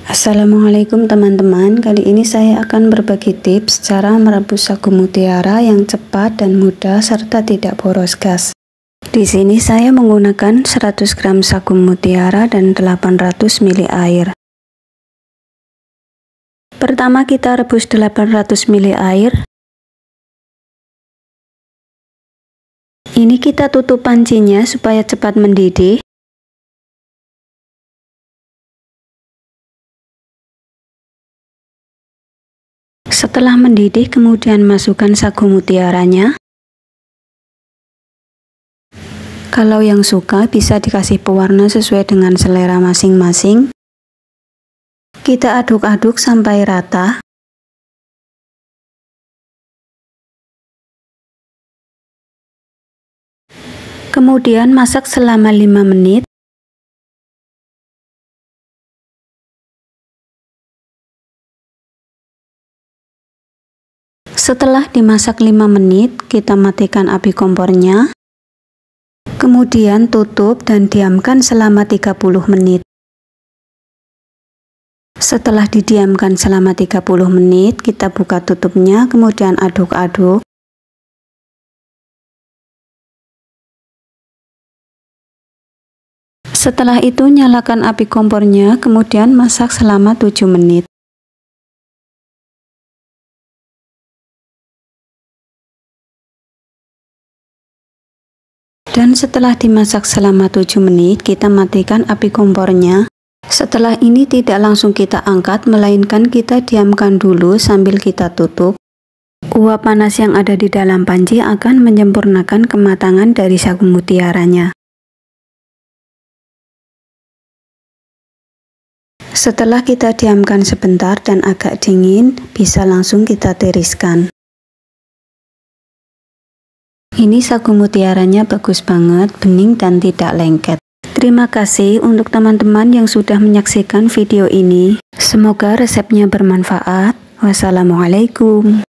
Assalamualaikum teman-teman, kali ini saya akan berbagi tips cara merebus sagu mutiara yang cepat dan mudah serta tidak boros gas. Di sini saya menggunakan 100 gram sagu mutiara dan 800 ml air. Pertama kita rebus 800 ml air. Ini kita tutup pancinya supaya cepat mendidih. Setelah mendidih, kemudian masukkan sagu mutiaranya. Kalau yang suka bisa dikasih pewarna sesuai dengan selera masing-masing. Kita aduk-aduk sampai rata. Kemudian masak selama 5 menit. Setelah dimasak 5 menit, kita matikan api kompornya. Kemudian tutup dan diamkan selama 30 menit. Setelah didiamkan selama 30 menit, kita buka tutupnya, kemudian aduk-aduk. Setelah itu nyalakan api kompornya, kemudian masak selama 7 menit. Dan setelah dimasak selama 7 menit, kita matikan api kompornya. Setelah ini tidak langsung kita angkat, melainkan kita diamkan dulu sambil kita tutup. Uap panas yang ada di dalam panci akan menyempurnakan kematangan dari sagu mutiaranya. Setelah kita diamkan sebentar dan agak dingin, bisa langsung kita tiriskan. Ini sagu mutiaranya bagus banget, bening dan tidak lengket. Terima kasih untuk teman-teman yang sudah menyaksikan video ini. Semoga resepnya bermanfaat. Wassalamualaikum.